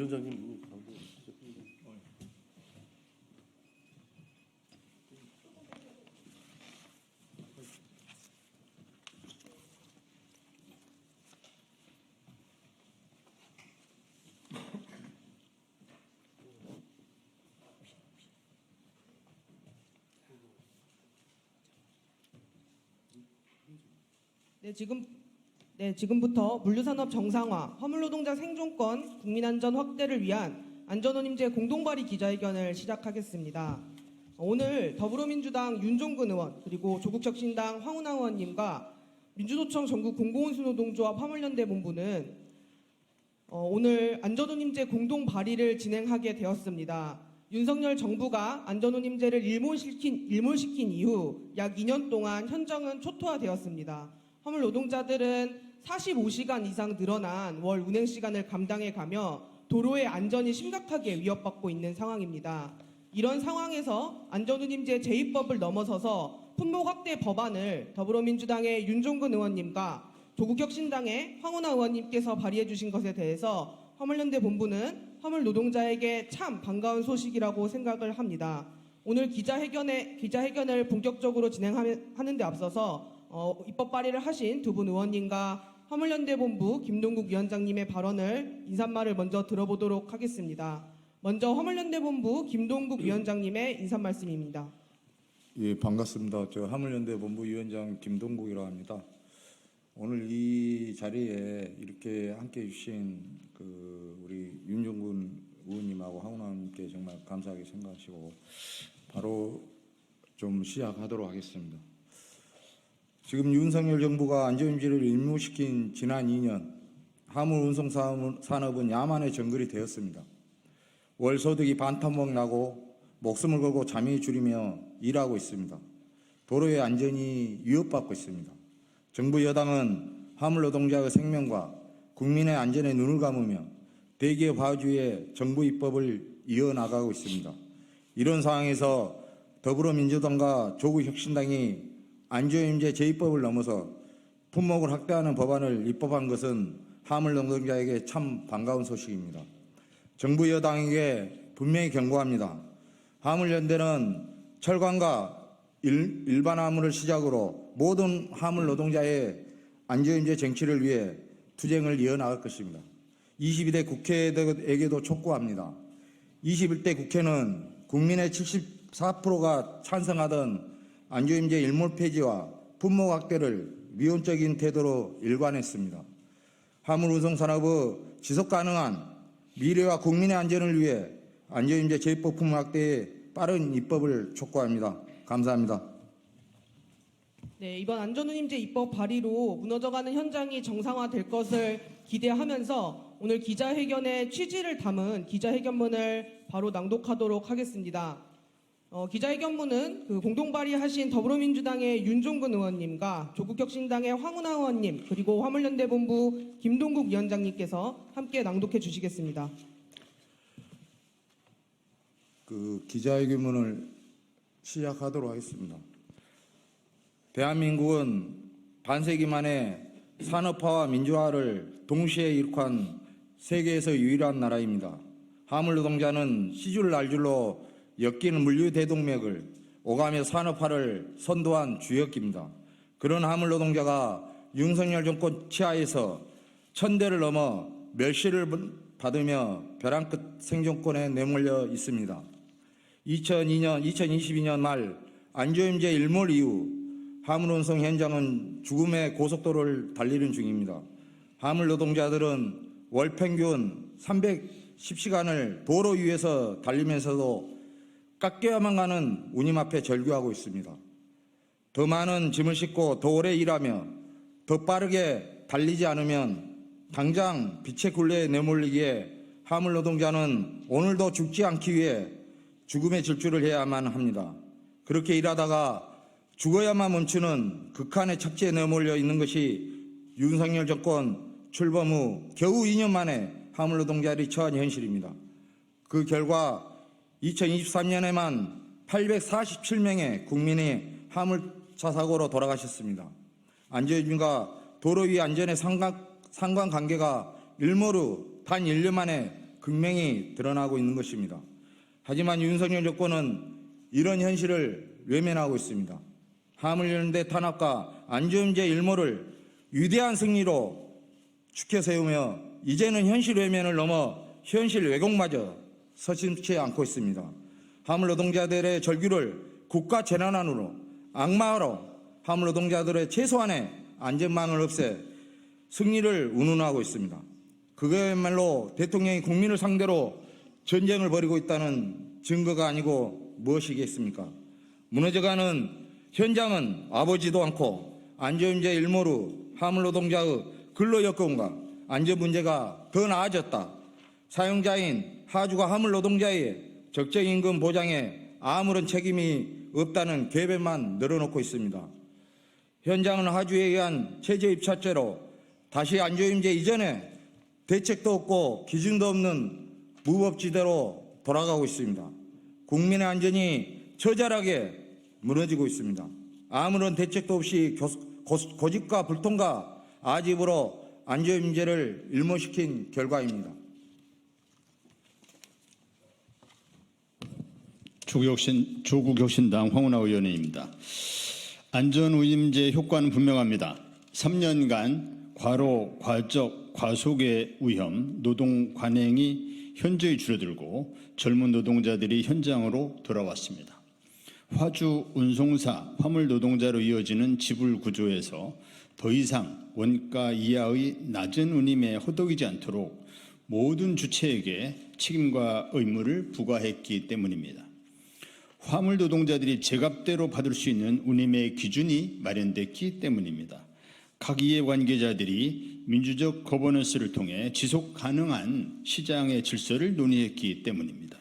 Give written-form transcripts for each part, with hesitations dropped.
위원장님 가운데 있으시죠? 지금부터 물류산업 정상화, 화물노동자 생존권, 국민안전 확대를 위한 안전운임제 공동발의 기자회견을 시작하겠습니다. 오늘 더불어민주당 윤종근 의원 그리고 조국혁신당 황운하 의원님과 민주노총 전국 공공운수노동조합 화물연대 본부는 오늘 안전운임제 공동발의를 진행하게 되었습니다. 윤석열 정부가 안전운임제를 일몰시킨 이후 약 2년 동안 현장은 초토화되었습니다. 화물 노동자들은 45시간 이상 늘어난 월 운행 시간을 감당해가며 도로의 안전이 심각하게 위협받고 있는 상황입니다. 이런 상황에서 안전운임제 제2법을 넘어서서 품목 확대 법안을 더불어민주당의 윤종근 의원님과 조국혁신당의 황운하 의원님께서 발의해 주신 것에 대해서 화물연대 본부는 화물 노동자에게 참 반가운 소식이라고 생각을 합니다. 오늘 기자회견을 본격적으로 진행하는 데 앞서서 입법 발의를 하신 두 분 의원님과 화물연대 본부 김동국 위원장님의 발언을 인사말을 먼저 들어보도록 하겠습니다. 먼저 화물연대 본부 김동국 위원장님의 인사 말씀입니다. 예, 반갑습니다. 저 화물연대 본부 위원장 김동국이라고 합니다. 오늘 이 자리에 이렇게 함께해 주신 우리 윤종근 의원님하고 황운하 의원님께 정말 감사하게 생각하시고 바로 좀 시작하도록 하겠습니다. 지금 윤석열 정부가 안전운임제를 일몰시킨 지난 2년 화물 운송 산업은 야만의 정글이 되었습니다. 월 소득이 반토막 나고 목숨을 걸고 잠이 줄이며 일하고 있습니다. 도로의 안전이 위협받고 있습니다. 정부 여당은 화물 노동자의 생명과 국민의 안전에 눈을 감으며 대기업 화주의 정부 입법을 이어나가고 있습니다. 이런 상황에서 더불어민주당과 조국혁신당이 안전운임제 제2법을 넘어서 품목을 확대하는 법안을 입법한 것은 화물 노동자에게 참 반가운 소식입니다. 정부 여당에게 분명히 경고합니다. 화물연대는 철강과 일반 화물을 시작으로 모든 화물 노동자의 안전운임제 쟁취를 위해 투쟁을 이어나갈 것입니다. 22대 국회에게도 촉구합니다. 21대 국회는 국민의 74%가 찬성하던 안전운임제 일몰 폐지와 품목 확대를 미온적인 태도로 일관했습니다. 화물 운송 산업의 지속 가능한 미래와 국민의 안전을 위해 안전운임제 제2법 품목 확대의 빠른 입법을 촉구합니다. 감사합니다. 네, 이번 안전운임제 입법 발의로 무너져가는 현장이 정상화될 것을 기대하면서 오늘 기자회견의 취지를 담은 기자회견문을 바로 낭독하도록 하겠습니다. 기자회견문은 공동 발의하신 더불어민주당의 윤종근 의원님과 조국혁신당의 황운하 의원님 그리고 화물연대 본부 김동국 위원장님께서 함께 낭독해 주시겠습니다. 기자회견문을 시작하도록 하겠습니다. 대한민국은 반세기 만에 산업화와 민주화를 동시에 이룩한 세계에서 유일한 나라입니다. 화물 노동자는 시줄 날줄로 엮이는 물류 대동맥을 오가며 산업화를 선도한 주역입니다. 그런 화물 노동자가 윤석열 정권 치하에서 천대를 넘어 멸시를 받으며 벼랑 끝 생존권에 내몰려 있습니다. 2022년 말 안전운임제 일몰 이후 화물 운송 현장은 죽음의 고속도로를 달리는 중입니다. 화물 노동자들은 월 평균 310시간을 도로 위에서 달리면서도 깎여야만 가는 운임 앞에 절규하고 있습니다. 더 많은 짐을 싣고 더 오래 일하며 더 빠르게 달리지 않으면 당장 빛의 굴레에 내몰리기에 화물 노동자는 오늘도 죽지 않기 위해 죽음의 질주를 해야만 합니다. 그렇게 일하다가 죽어야만 멈추는 극한의 착지에 내몰려 있는 것이 윤석열 정권 출범 후 겨우 2년 만에 화물 노동자들이 처한 현실입니다. 그 결과 2023년에만 847명의 국민이 화물차 사고로 돌아가셨습니다. 안전운임과 도로 위 안전의 상관관계가 일몰 후 단 1년 만에 극명히 드러나고 있는 것입니다. 하지만 윤석열 정권은 이런 현실을 외면하고 있습니다. 화물연대 탄압과 안전운임제 일모를 위대한 승리로 축켜 세우며 이제는 현실 외면을 넘어 현실 왜곡마저 서슴지 않고 있습니다. 화물 노동자들의 절규를 국가 재난안으로 악마로 화물 노동자들의 최소한의 안전망을 없애 승리를 운운하고 있습니다. 그거야말로 대통령이 국민을 상대로 전쟁을 벌이고 있다는 증거가 아니고 무엇이겠습니까? 무너져가는 현장은 와보지도 않고 안전운임제 일모로 화물 노동자의 근로 여건과 안전 문제가 더 나아졌다. 사용자인 하주가 화물 노동자의 적정임금 보장에 아무런 책임이 없다는 궤변만 늘어놓고 있습니다. 현장은 하주에 의한 체제 입찰제로 다시 안전운임제 이전에 대책도 없고 기준도 없는 무법지대로 돌아가고 있습니다. 국민의 안전이 처절하게 무너지고 있습니다. 아무런 대책도 없이 고집과 불통과 아집으로 안전운임제를 일모시킨 결과입니다. 조국혁신당 황운하 의원입니다. 안전운임제 효과는 분명합니다. 3년간 과로, 과적, 과속의 위험, 노동 관행이 현저히 줄어들고 젊은 노동자들이 현장으로 돌아왔습니다. 화주, 운송사, 화물 노동자로 이어지는 지불 구조에서 더 이상 원가 이하의 낮은 운임에 허덕이지 않도록 모든 주체에게 책임과 의무를 부과했기 때문입니다. 화물 노동자들이 제값대로 받을 수 있는 운임의 기준이 마련됐기 때문입니다. 각 이해관계자들이 민주적 거버넌스를 통해 지속 가능한 시장의 질서를 논의했기 때문입니다.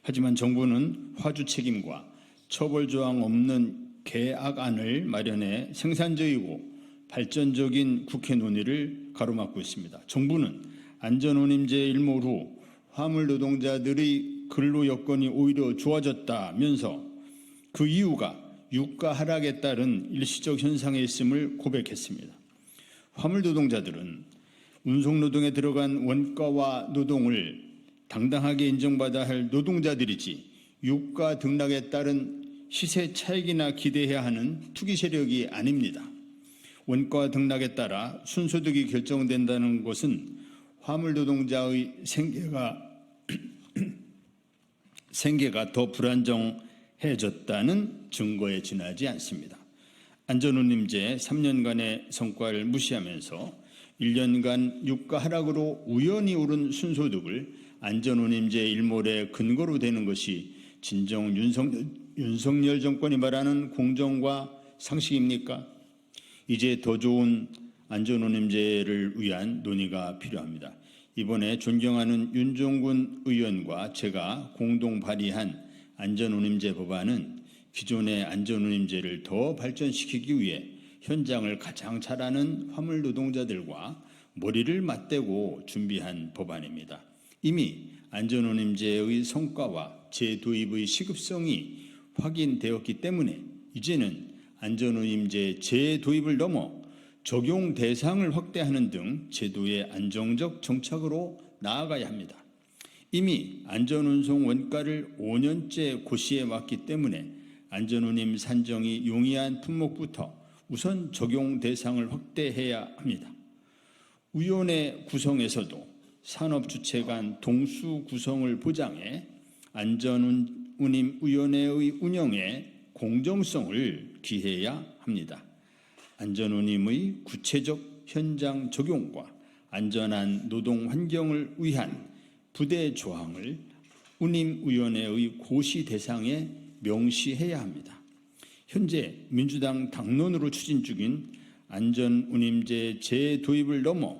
하지만 정부는 화주 책임과 처벌 조항 없는 계약안을 마련해 생산적이고 발전적인 국회 논의를 가로막고 있습니다. 정부는 안전운임제 일몰 후 화물 노동자들의 근로 여건이 오히려 좋아졌다면서 그 이유가 유가 하락에 따른 일시적 현상에 있음을 고백했습니다. 화물 노동자들은 운송노동에 들어간 원가와 노동을 당당하게 인정받아야 할 노동자들이지 유가 등락에 따른 시세 차익이나 기대해야 하는 투기 세력이 아닙니다. 원가 등락에 따라 순소득이 결정된다는 것은 화물 노동자의 생계가 더 불안정해졌다는 증거에 지나지 않습니다. 안전운임제 3년간의 성과를 무시하면서 1년간 유가 하락으로 우연히 오른 순소득을 안전운임제 일몰의 근거로 되는 것이 진정 윤석열 정권이 말하는 공정과 상식입니까? 이제 더 좋은 안전운임제를 위한 논의가 필요합니다. 이번에 존경하는 윤종군 의원과 제가 공동 발의한 안전운임제 법안은 기존의 안전운임제를 더 발전시키기 위해 현장을 가장 잘 아는 화물 노동자들과 머리를 맞대고 준비한 법안입니다. 이미 안전운임제의 성과와 재도입의 시급성이 확인되었기 때문에 이제는 안전운임제 재도입을 넘어 적용 대상을 확대하는 등 제도의 안정적 정착으로 나아가야 합니다. 이미 안전운송 원가를 5년째 고시해 왔기 때문에 안전운임 산정이 용이한 품목부터 우선 적용 대상을 확대해야 합니다. 위원회 구성에서도 산업주체 간 동수 구성을 보장해 안전운임위원회의 운영에 공정성을 기해야 합니다. 안전운임의 구체적 현장 적용과 안전한 노동 환경을 위한 부대 조항을 운임위원회의 고시 대상에 명시해야 합니다. 현재 민주당 당론으로 추진 중인 안전운임제 재도입을 넘어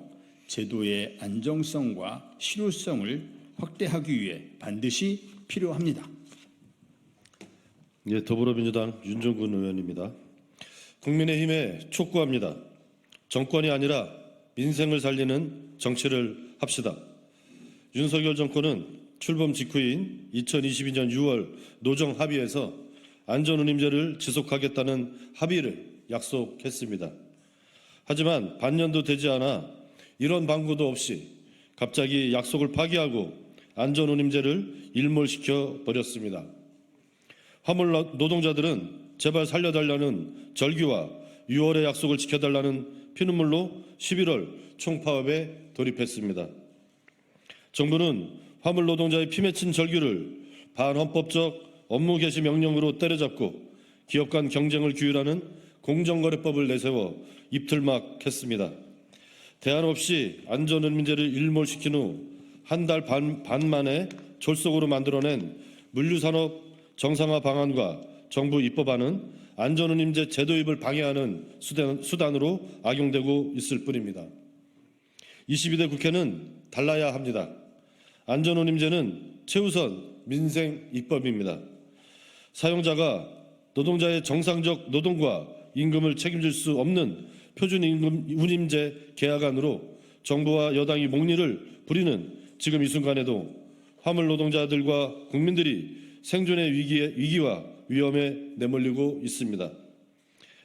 제도의 안정성과 실효성을 확대하기 위해 반드시 필요합니다. 예, 더불어민주당 윤종군 의원입니다. 국민의힘에 촉구합니다. 정권이 아니라 민생을 살리는 정치를 합시다. 윤석열 정권은 출범 직후인 2022년 6월 노정 합의에서 안전운임제를 지속하겠다는 합의를 약속했습니다. 하지만 반년도 되지 않아 이런 방구도 없이 갑자기 약속을 파기하고 안전운임제를 일몰시켜 버렸습니다. 화물 노동자들은 제발 살려달라는 절규와 6월의 약속을 지켜달라는 피눈물로 11월 총파업에 돌입했습니다. 정부는 화물 노동자의 피 맺힌 절규를 반헌법적 업무 개시 명령으로 때려잡고 기업 간 경쟁을 규율하는 공정거래법을 내세워 입틀막했습니다. 대안 없이 안전운임제를 일몰시킨 후 한 달 반 만에 졸속으로 만들어낸 물류산업 정상화 방안과 정부 입법안은 안전운임제 제도입을 방해하는 수단으로 악용되고 있을 뿐입니다. 22대 국회는 달라야 합니다. 안전운임제는 최우선 민생 입법입니다. 사용자가 노동자의 정상적 노동과 임금을 책임질 수 없는 표준임금운임제 계약안으로 정부와 여당이 목리를 부리는 지금 이 순간에도 화물 노동자들과 국민들이 생존의 위기와 위험에 내몰리고 있습니다.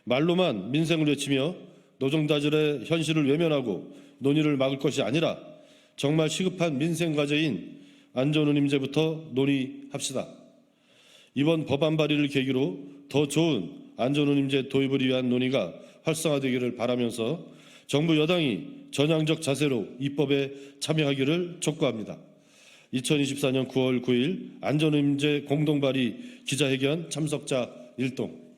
말로만 민생을 외치며 노동자들의 현실을 외면하고 논의를 막을 것이 아니라 정말 시급한 민생 과제인 안전운임제부터 논의합시다. 이번 법안 발의를 계기로 더 좋은 안전운임제 도입을 위한 논의가 활성화되기를 바라면서 정부 여당이 전향적 자세로 입법에 참여하기를 촉구합니다. 2024년 9월 9일 안전운임제 공동발의 기자회견 참석자 1동.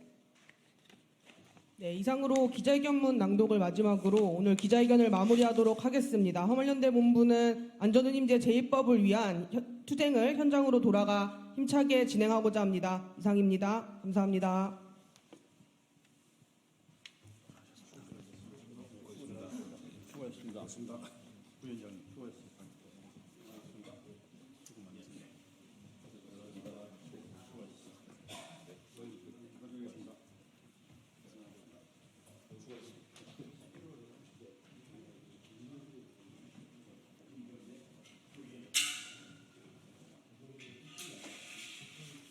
네, 이상으로 기자회견문 낭독을 마지막으로 오늘 기자회견을 마무리하도록 하겠습니다. 화물연대 본부는 안전운임제 제2법을 위한 투쟁을 현장으로 돌아가 힘차게 진행하고자 합니다. 이상입니다. 감사합니다. 수고하셨습니다. 부위원장님 수고하셨습니다.